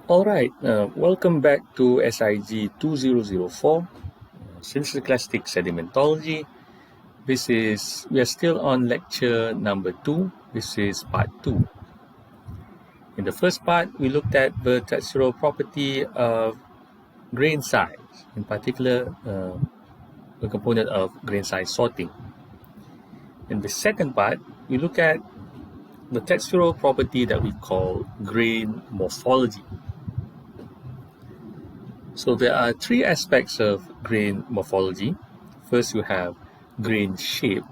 Alright, welcome back to SIG 2004, Synthetic Sedimentology. We are still on lecture number 2. This is part 2. In the first part, we looked at the textural property of grain size, in particular, the component of grain size sorting. In the second part, we look at the textural property that we call grain morphology. So there are 3 aspects of grain morphology. First, you have grain shape.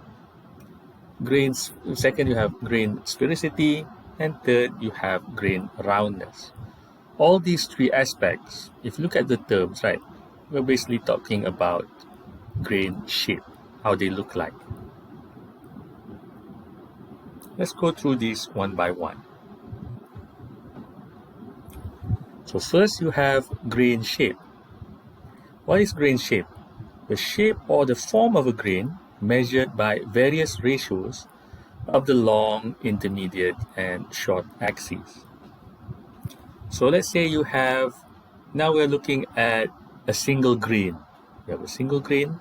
Second, you have grainsphericity. And third, you have grain roundness. All these 3 aspects, if you look at the terms, right, we're basically talking about grain shape, how they look like. Let's go through these one by one. So first you have grain shape. What is grain shape? The shape or the form of a grain measured by various ratios of the long, intermediate, and short axes. So let's say you have, now we're looking at a single grain. You have a single grain,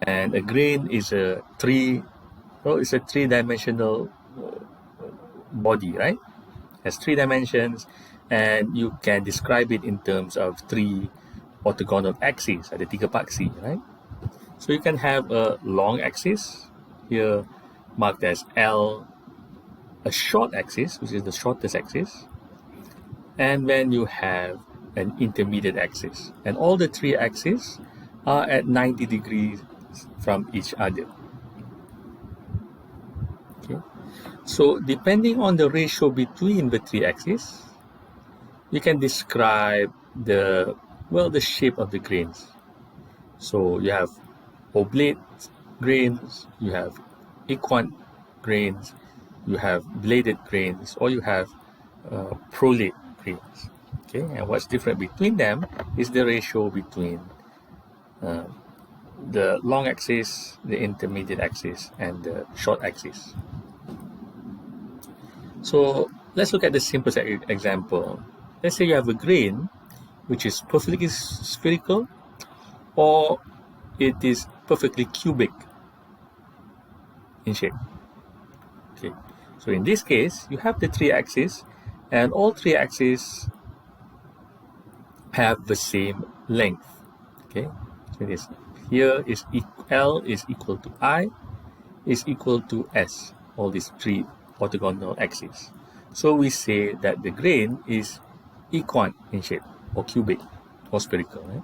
and a grain is a three-dimensional body, right? It has 3 dimensions, and you can describe it in terms of 3 orthogonal axes, ada 3 paksi, right? So you can have a long axis, here marked as L, a short axis, which is the shortest axis, and then you have an intermediate axis. And all the 3 axes are at 90 degrees from each other. Okay. So depending on the ratio between the 3 axes, you can describe the shape of the grains. So you have oblate grains, you have equant grains, you have bladed grains, or you have prolate grains. Okay, and what's different between them is the ratio between the long axis, the intermediate axis, and the short axis. So let's look at the simplest example. Let's say you have a grain which is perfectly spherical, or it is perfectly cubic in shape. Okay, so in this case, you have the 3 axes, and all 3 axes have the same length. Okay, so this here is L is equal to I is equal to S, all these 3 orthogonal axes. So we say that the grain is equant in shape, or cubic, or spherical. Right?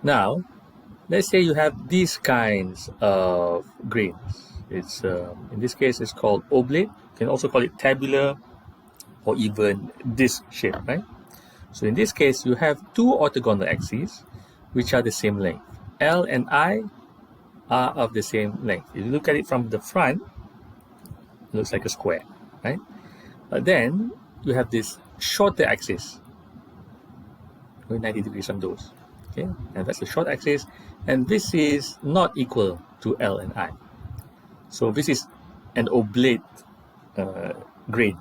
Now, let's say you have these kinds of grains. It's in this case, it's called oblate. You can also call it tabular, or even disc shape, right? So in this case, you have 2 orthogonal axes, which are the same length. L and I are of the same length. If you look at it from the front, it looks like a square, right? But then you have this shorter axis, 90 degrees from those. Okay, and that's the short axis, and this is not equal to L and I. So this is an oblate grain,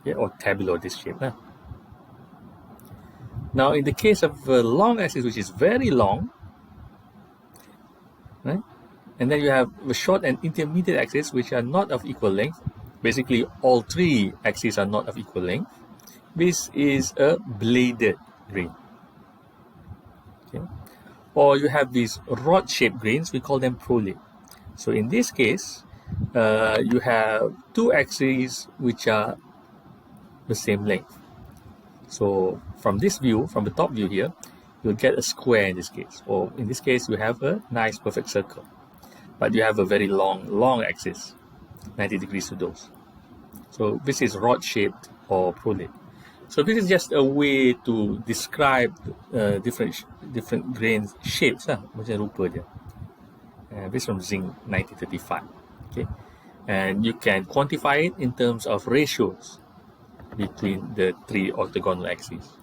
okay, or tabular disc shape. Huh? Now, in the case of the long axis, which is very long, right, and then you have the short and intermediate axis, which are not of equal length. Basically, all 3 axes are not of equal length. This is a bladed grain. Okay. Or you have these rod-shaped grains, we call them prolate. So in this case, you have 2 axes which are the same length. So from this view, from the top view here, you'll get a square in this case. Or in this case, you have a nice perfect circle. But you have a very long axis, 90 degrees to those. So this is rod-shaped or prolate. So this is just a way to describe different grain shapes, macam rupa dia. This is from Zinc 1935. Okay, and you can quantify it in terms of ratios between the 3 orthogonal axes.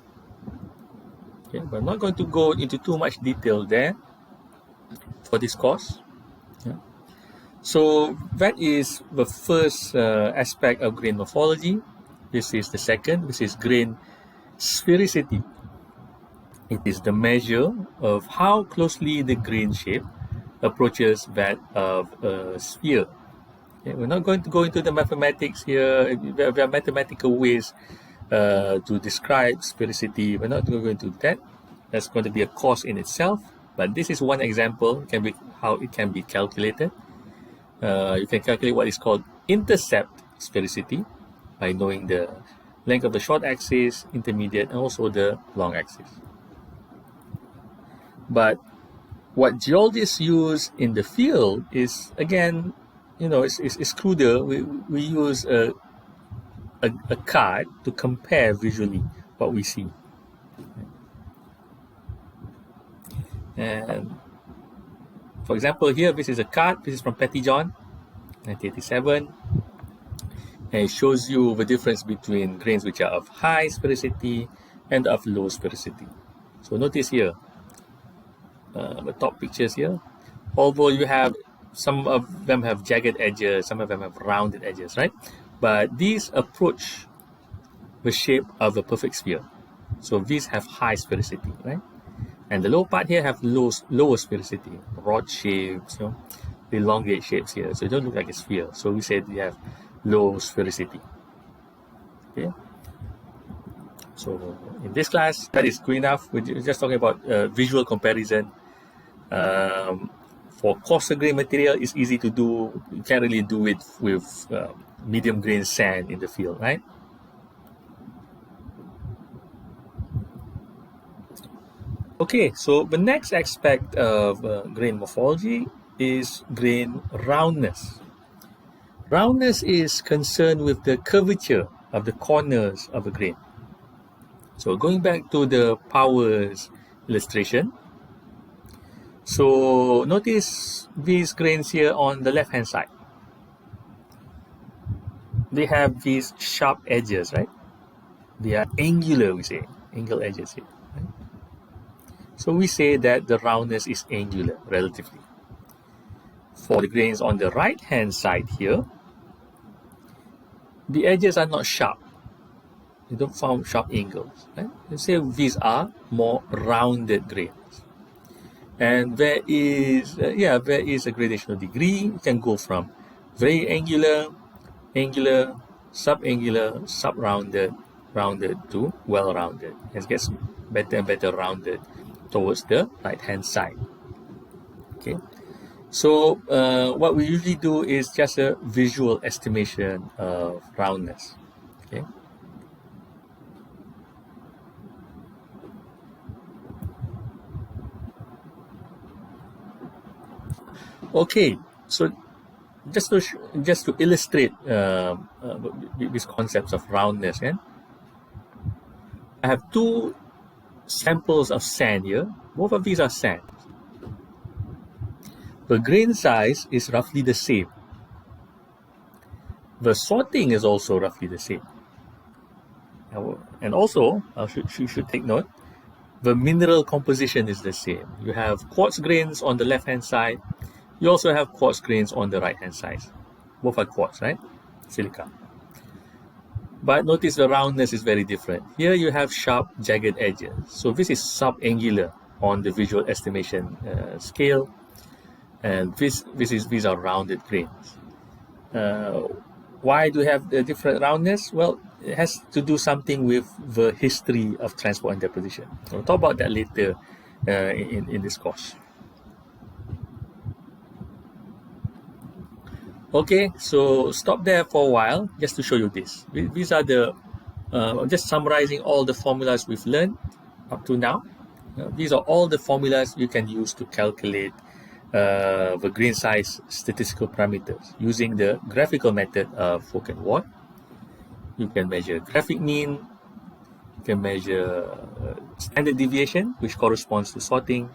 Okay, but I'm not going to go into too much detail there for this course. Yeah. So that is the first aspect of grain morphology. This is the second. This is grainsphericity. It is the measure of how closely the grain shape approaches that of a sphere. Okay, we're not going to go into the mathematics here. There are mathematical ways to describe sphericity. We're not going to do that. That's going to be a course in itself. But this is one example. Can be how it can be calculated. You can calculate what is called intercept sphericity by knowing the length of the short axis, intermediate, and also the long axis. But what geologists use in the field is, again, it's cruder. We use a card to compare visually what we see. And for example, here, this is a card. This is from Pettyjohn, 1987. And it shows you the difference between grains which are of high sphericity and of low sphericity. So notice here, the top pictures here, although you have some of them have jagged edges, some of them have rounded edges, right? But these approach the shape of a perfect sphere. So these have high sphericity, right? And the lower part here have lower sphericity, rod shapes, elongate shapes here. So it don't look like a sphere. So we said we have low sphericity. Okay. So in this class, that is good enough. We're just talking about visual comparison. For coarser grain material, it's easy to do. You can't really do it with medium grain sand in the field, right? Okay, so the next aspect of grain morphology is grain roundness. Roundness is concerned with the curvature of the corners of a grain. So going back to the powers illustration, so notice these grains here on the left-hand side. They have these sharp edges, right? They are angular, we say, angle edges here. Right? So we say that the roundness is angular, relatively. For the grains on the right-hand side here, the edges are not sharp. You don't find sharp angles. Right? You say these are more rounded grains. And there is a gradational degree. You can go from very angular, angular, subangular, sub-rounded, rounded to well-rounded. It gets better and better rounded towards the right-hand side. Okay. So what we usually do is just a visual estimation of roundness. Okay. Okay, so just to illustrate these concepts of roundness, I have two samples of sand here. Both of these are sand. The grain size is roughly the same. The sorting is also roughly the same. And also, you should take note, the mineral composition is the same. You have quartz grains on the left-hand side. You also have quartz grains on the right-hand side. Both are quartz, right? Silica. But notice the roundness is very different. Here you have sharp, jagged edges. So this is subangular on the visual estimation scale. And these are rounded grains. Why do we have the different roundness? Well, it has to do something with the history of transport and deposition. We'll talk about that later in this course. Okay, so stop there for a while just to show you this. These are the, just summarizing all the formulas we've learned up to now. These are all the formulas you can use to calculate the grain size statistical parameters using the graphical method of Folk and Ward. You can measure graphic mean, you can measure standard deviation, which corresponds to sorting.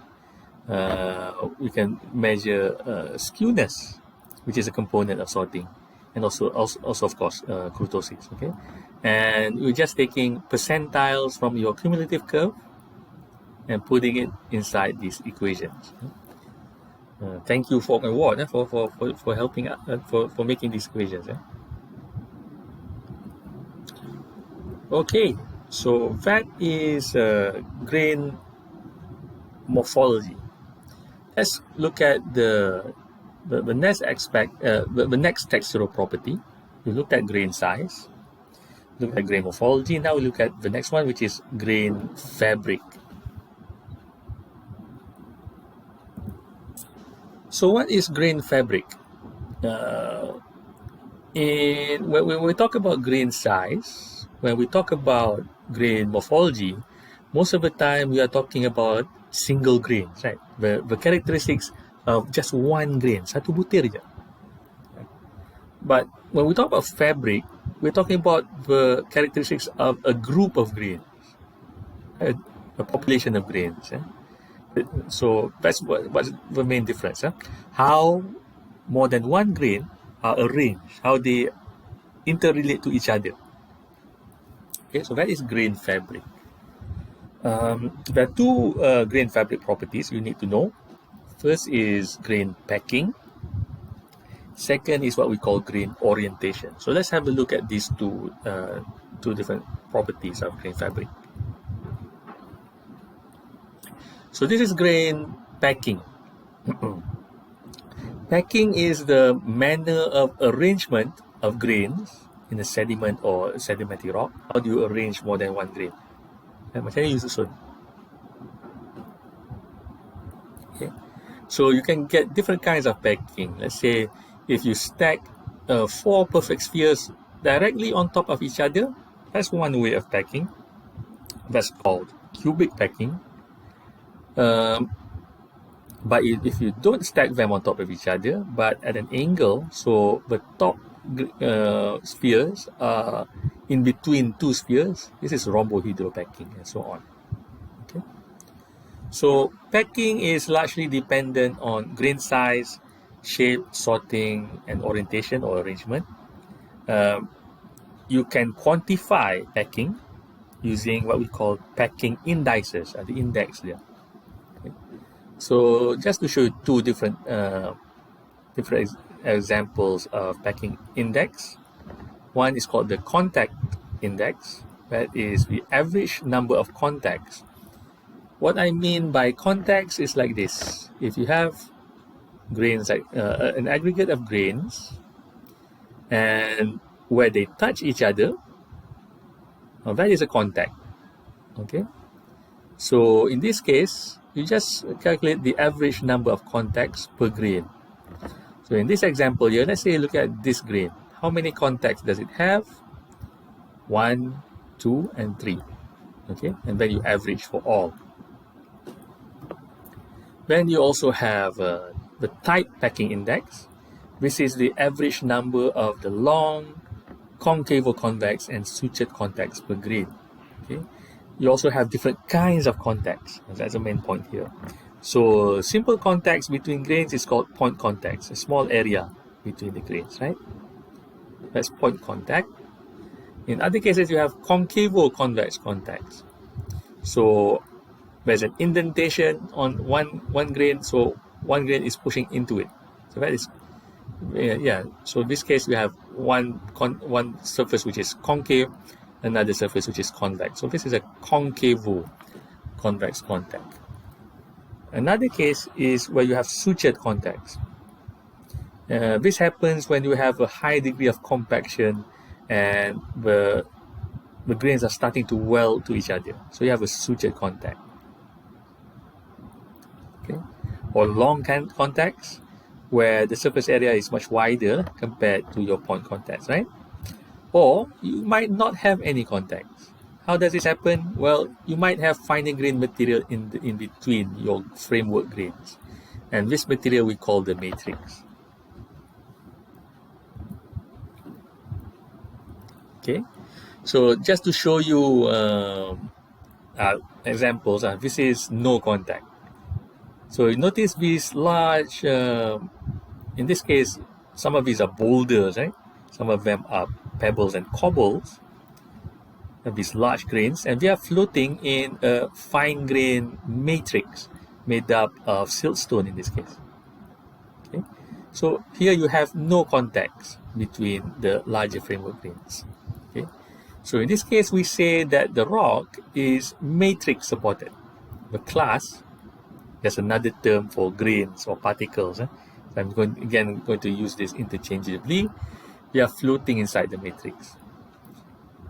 We can measure skewness, which is a component of sorting, and also of course kurtosis. Okay, and we're just taking percentiles from your cumulative curve and putting it inside these equations. Thank you for my award for helping for making these equations. Okay, so that is grain morphology. Let's look at the next aspect, the next textural property. We looked at grain size, look at grain morphology. Now we look at the next one, which is grain fabric. So what is grain fabric? When we talk about grain size, when we talk about grain morphology, most of the time we are talking about single grains, right? The characteristics of just one grain, satu butir je. But when we talk about fabric, we're talking about the characteristics of a group of grains, a population of grains. So that's what's the main difference. How more than one grain are arranged, how they interrelate to each other. Okay, so that is grain fabric. There are two grain fabric properties you need to know. First is grain packing. Second is what we call grain orientation. So let's have a look at these two different properties of grain fabric. So this is grain packing. Packing is the manner of arrangement of grains in a sediment or sedimentary rock. How do you arrange more than one grain? Macam ni you susun. Okay. So you can get different kinds of packing. Let's say if you stack 4 perfect spheres directly on top of each other, that's one way of packing. That's called cubic packing. But if you don't stack them on top of each other, but at an angle, so the top spheres are in between two spheres, this is rhombohedral packing, and so on. Okay. So packing is largely dependent on grain size, shape, sorting, and orientation or arrangement. You can quantify packing using what we call packing indices, the index there. Okay. So just to show you two different examples of packing index. One is called the contact index. That is the average number of contacts. What I mean by contacts is like this. If you have grains, like an aggregate of grains, and where they touch each other, that is a contact. Okay. So in this case, you just calculate the average number of contacts per grain. So in this example here, let's say look at this grain. How many contacts does it have? 1, 2, and 3. Okay, and then you average for all. Then you also have the tight packing index. This is the average number of the long, concavo-convex, and sutured contacts per grain. Okay, you also have different kinds of contacts. That's the main point here. So simple contacts between grains is called point contacts, a small area between the grains, right? That's point contact. In other cases, you have concavo-convex contacts. So there's an indentation on one grain, so one grain is pushing into it. So that is, So in this case, we have one surface which is concave, another surface which is convex. So this is a concavo-convex contact. Another case is where you have sutured contacts. This happens when you have a high degree of compaction and the grains are starting to weld to each other. So you have a sutured contact. Okay. Or long contacts, where the surface area is much wider compared to your point contacts, right? Or you might not have any contacts. How does this happen? Well, you might have finer grain material in between your framework grains. And this material we call the matrix. Okay, so just to show you examples, this is no contact. So you notice these large, in this case, some of these are boulders, right? Some of them are pebbles and cobbles, of these large grains, and they are floating in a fine grain matrix made up of siltstone in this case. So here you have no context between the larger framework grains. Okay, so in this case, we say that the rock is matrix supported. The class, there's another term for grains or particles. So I'm going to use this interchangeably. They are floating inside the matrix.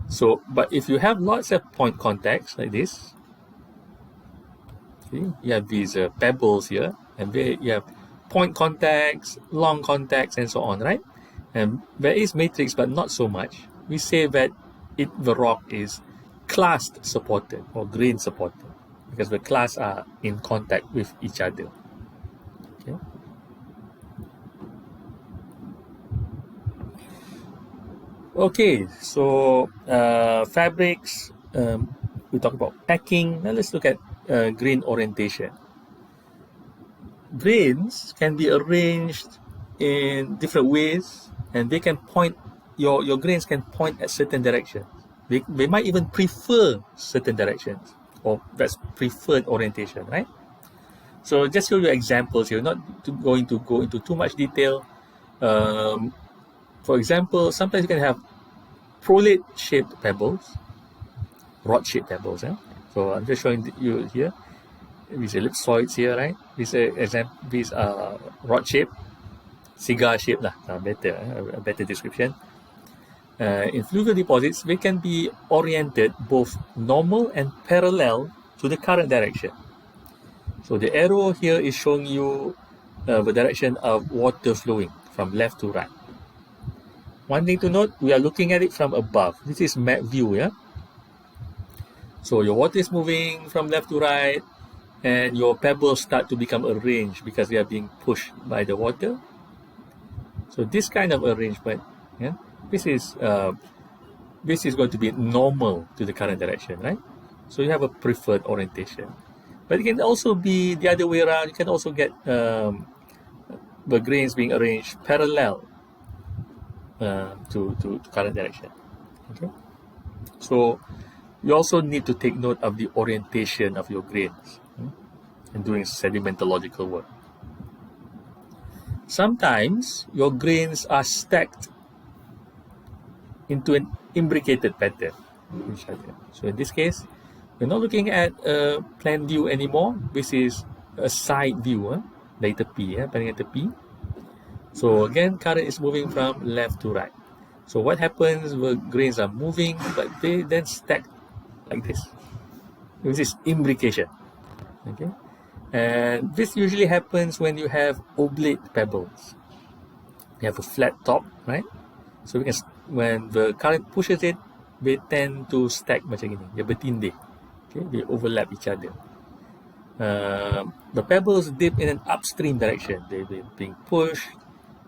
So, but if you have lots of point contacts like this, okay, you have these pebbles here, and you have point contacts, long contacts, and so on, right? And there is matrix, but not so much. We say that the rock is classed supported or grain supported because the class are in contact with each other. Okay. Okay, so fabrics, we talk about packing. Now let's look at grain orientation. Grains can be arranged in different ways, and they can point, your grains can point at certain directions. They might even prefer certain directions, or that's preferred orientation, right? So just show you examples here, not going to go into too much detail. For example, sometimes you can have prolate-shaped pebbles, rod-shaped pebbles. So I'm just showing you here. These ellipsoids here, right? These are rod-shaped, cigar-shaped, a better description. In fluvial deposits, they can be oriented both normal and parallel to the current direction. So the arrow here is showing you the direction of water flowing from left to right. One thing to note, we are looking at it from above. This is map view, yeah? So your water is moving from left to right, and your pebbles start to become arranged because they are being pushed by the water. So this kind of arrangement, yeah, this is going to be normal to the current direction, right? So you have a preferred orientation. But it can also be the other way around. You can also get the grains being arranged parallel to current direction. Okay. So you also need to take note of the orientation of your grains in doing sedimentological work. Sometimes your grains are stacked into an imbricated pattern. So in this case, we're not looking at a plan view anymore. This is a side view, dari tepi, pandang tepi. So again, current is moving from left to right. So what happens, the grains are moving, but they then stack like this. This is imbrication. Okay, and this usually happens when you have oblate pebbles. You have a flat top, right? So when the current pushes it, they tend to stack macam ini. Dia bertindih. Okay, they overlap each other. The pebbles dip in an upstream direction. They're being pushed.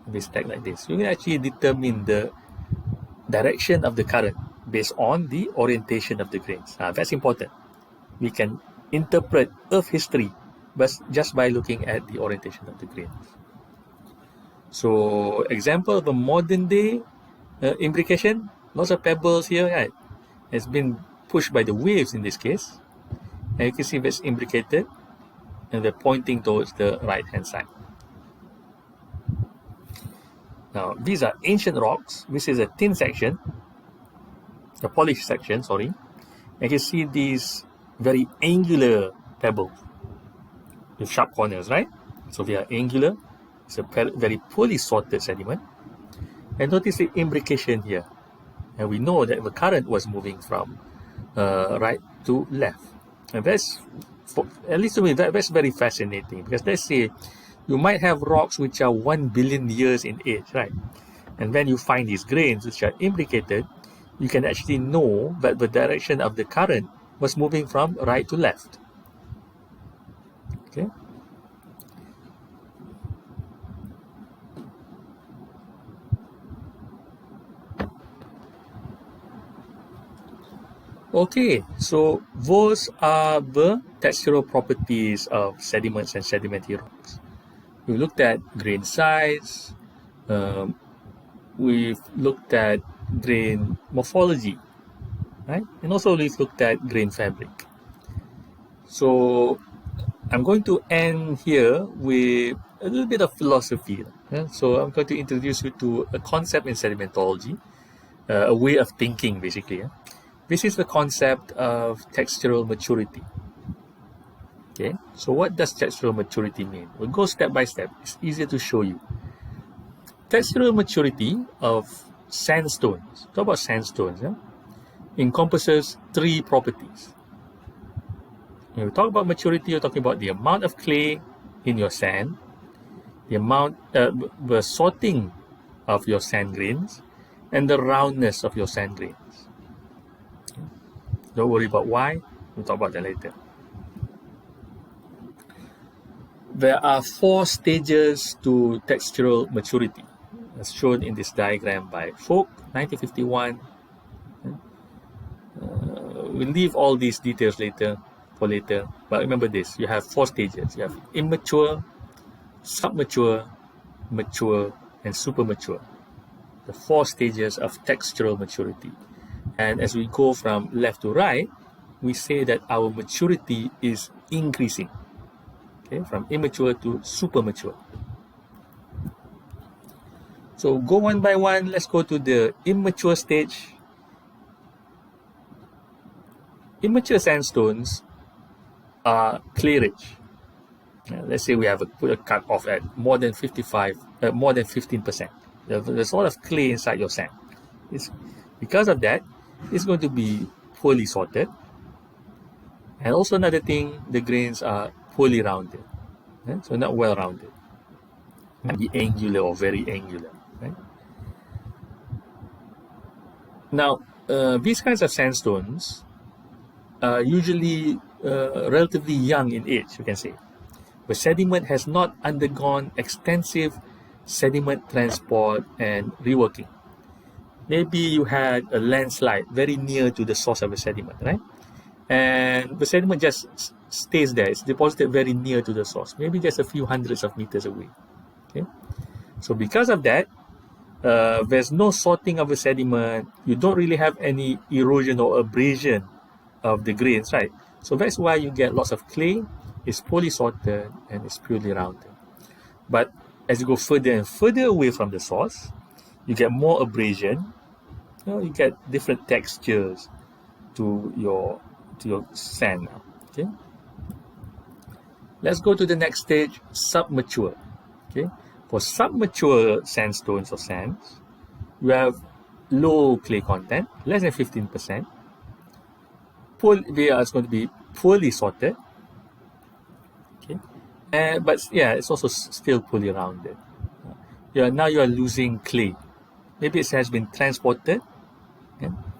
They stack like this. You can actually determine the direction of the current based on the orientation of the grains. That's important. We can interpret Earth history just by looking at the orientation of the grains. So, example of a modern day imbrication, lots of pebbles here, right? It's been pushed by the waves in this case. And you can see it's imbricated and they're pointing towards the right hand side. Now, these are ancient rocks. This is a thin section, a polished section, sorry. And you can see these very angular pebbles with sharp corners, right? So they are angular. It's a very poorly sorted sediment. And notice the imbrication here. And we know that the current was moving from right to left. And that's, at least to me, that's very fascinating. Because let's say you might have rocks which are 1 billion years in age, right? And when you find these grains which are imbricated, you can actually know that the direction of the current was moving from right to left. Okay. Okay, so those are the textural properties of sediments and sedimentary rocks. We looked at grain size, we've looked at grain morphology, right? And also we've looked at grain fabric. So I'm going to end here with a little bit of philosophy. So I'm going to introduce you to a concept in sedimentology, a way of thinking basically. This is the concept of textural maturity. Okay, so what does textural maturity mean? We'll go step by step. It's easier to show you. Textural maturity of sandstones, talk about sandstones, encompasses three properties. When we talk about maturity, you're talking about the amount of clay in your sand, the sorting of your sand grains, and the roundness of your sand grains. Don't worry about why, we'll talk about that later. There are 4 stages to textural maturity, as shown in this diagram by Folk, 1951. We'll leave all these details for later, but remember this, you have 4 stages. You have immature, submature, mature, and supermature. The 4 stages of textural maturity. And as we go from left to right, we say that our maturity is increasing. Okay, from immature to supermature. So go one by one. Let's go to the immature stage. Immature sandstones are clay rich. Let's say we have put a cut off at more than 15%. There's a lot of clay inside your sand. Because of that, it's going to be poorly sorted. And also another thing, the grains are poorly rounded, so not well rounded. Might be angular or very angular. Right? Now, these kinds of sandstones are usually relatively young in age, you can say. The sediment has not undergone extensive sediment transport and reworking. Maybe you had a landslide very near to the source of the sediment, right? And the sediment just stays there. It's deposited very near to the source, maybe just a few hundreds of meters away. Okay, so because of that, there's no sorting of the sediment. You don't really have any erosion or abrasion of the grains, right? So that's why you get lots of clay. It's poorly sorted and it's purely rounded. But as you go further and further away from the source, you get more abrasion. You get different textures to your sand now. Okay. Let's go to the next stage, submature. Okay. For submature sandstones or sands, you have low clay content, less than 15%. They are going to be poorly sorted. Okay. But yeah, it's also still poorly rounded. Now you are losing clay. Maybe it has been transported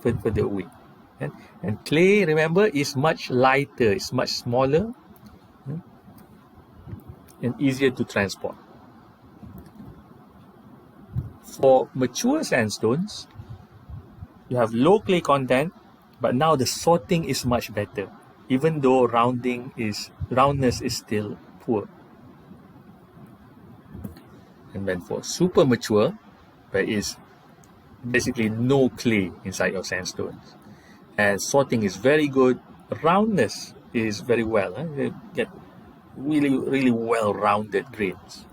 further away. And clay, remember, is much lighter, it's much smaller and easier to transport. For mature sandstones, you have low clay content, but now the sorting is much better, even though roundness is still poor. And then for super mature, there is basically no clay inside your sandstones. And sorting is very good. Roundness is very well. You get really, really well-rounded grains.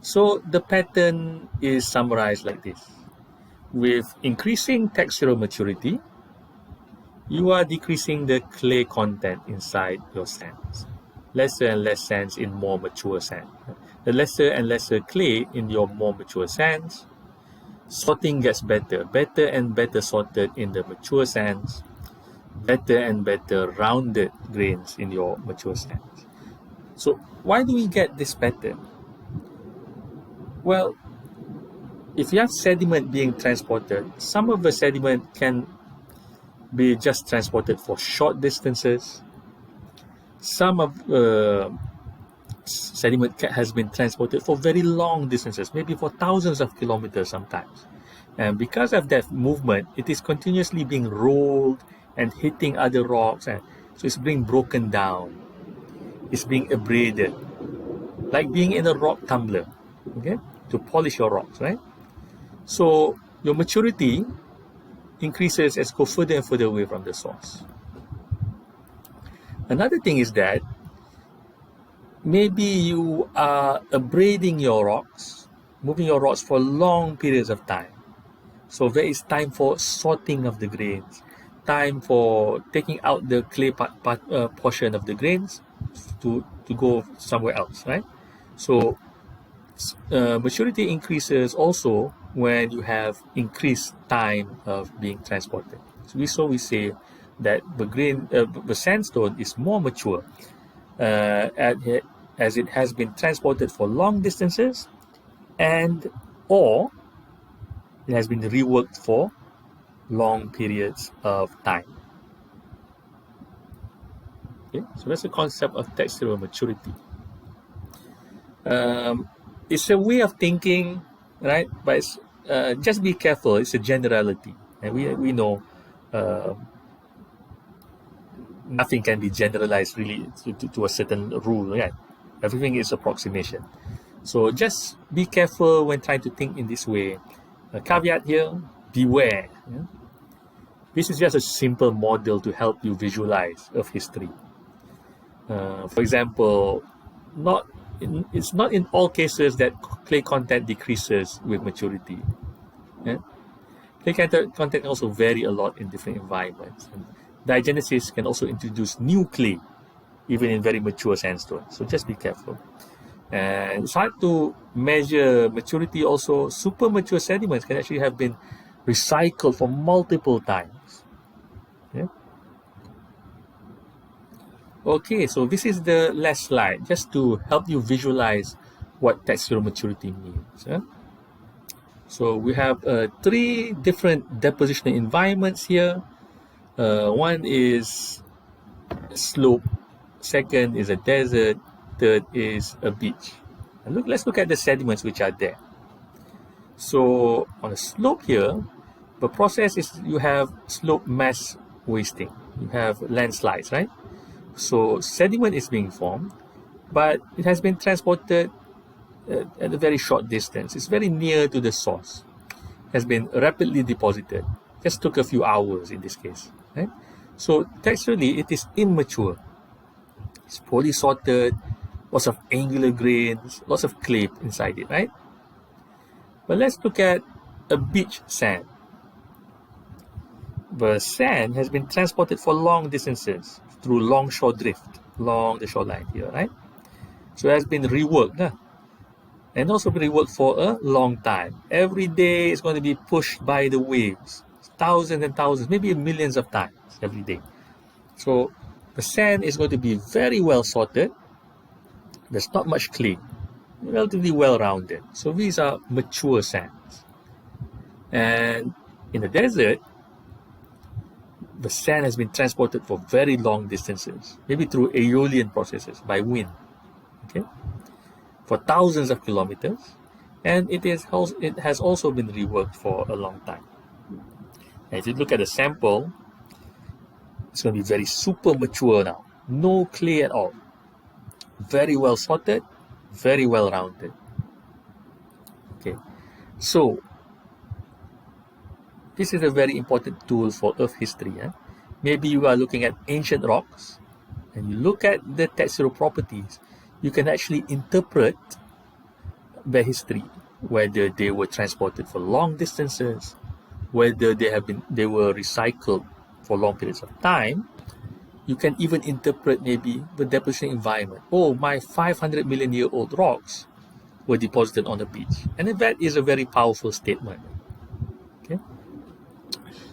So the pattern is summarized like this. With increasing textural maturity, you are decreasing the clay content inside your sands. Lesser and less sands in more mature sand. The lesser and lesser clay in your more mature sands. Sorting gets better and better sorted in the mature sands. Better and better rounded grains in your mature sands. So why do we get this pattern? Well, if you have sediment being transported, some of the sediment can be just transported for short distances. Some of sediment has been transported for very long distances, maybe for thousands of kilometers sometimes. And because of that movement, it is continuously being rolled and hitting other rocks. And so it's being broken down. It's being abraded. Like being in a rock tumbler, okay, to polish your rocks, right? So your maturity increases as you go further and further away from the source. Another thing is that maybe you are abrading your rocks, moving your rocks for long periods of time. So there is time for sorting of the grains, time for taking out the clay portion of the grains to go somewhere else, right? So maturity increases also when you have increased time of being transported. So we say that the sandstone is more mature as it has been transported for long distances, and or it has been reworked for long periods of time. Okay, so that's the concept of textural maturity. It's a way of thinking, right? But it's, just be careful. It's a generality, and we know nothing can be generalized really to a certain rule. Right? Everything is approximation. So just be careful when trying to think in this way. A caveat here: beware. Yeah? This is just a simple model to help you visualize Earth history. For example, it's not in all cases that clay content decreases with maturity. Yeah? Clay content also vary a lot in different environments. And diagenesis can also introduce new clay, even in very mature sandstone. So just be careful. And it's hard to measure maturity also. Super mature sediments can actually have been recycled for multiple times. Yeah? Okay, so this is the last slide, just to help you visualize what textural maturity means. Yeah? So we have 3 different depositional environments here. One is slope, second is a desert, third is a beach. And let's look at the sediments which are there. So on a slope here, the process is you have slope mass wasting. You have landslides, right? So sediment is being formed, but it has been transported at a very short distance. It's very near to the source. It has been rapidly deposited. Just took a few hours in this case, right? So texturally, it is immature. It's poorly sorted, lots of angular grains, lots of clay inside it, right? But let's look at a beach sand. The sand has been transported for long distances through longshore drift along the shoreline here, right? So it has been reworked, and also been reworked for a long time. Every day it's going to be pushed by the waves, thousands and thousands, maybe millions of times every day. So the sand is going to be very well sorted. There's not much clay, relatively well rounded. So these are mature sands. And in the desert, the sand has been transported for very long distances, maybe through aeolian processes by wind, okay, for thousands of kilometers, and it has also been reworked for a long time. And if you look at the sample, it's going to be very super mature now, no clay at all, very well sorted, very well rounded. Okay, so this is a very important tool for Earth history. Maybe you are looking at ancient rocks and you look at the textural properties, you can actually interpret their history, whether they were transported for long distances, whether they were recycled for long periods of time. You can even interpret maybe the deposition environment. Oh, my 500 million year old rocks were deposited on the beach. And that is a very powerful statement. Okay.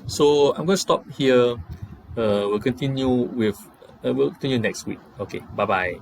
So I'm going to stop here. We'll continue next week. Okay, bye-bye.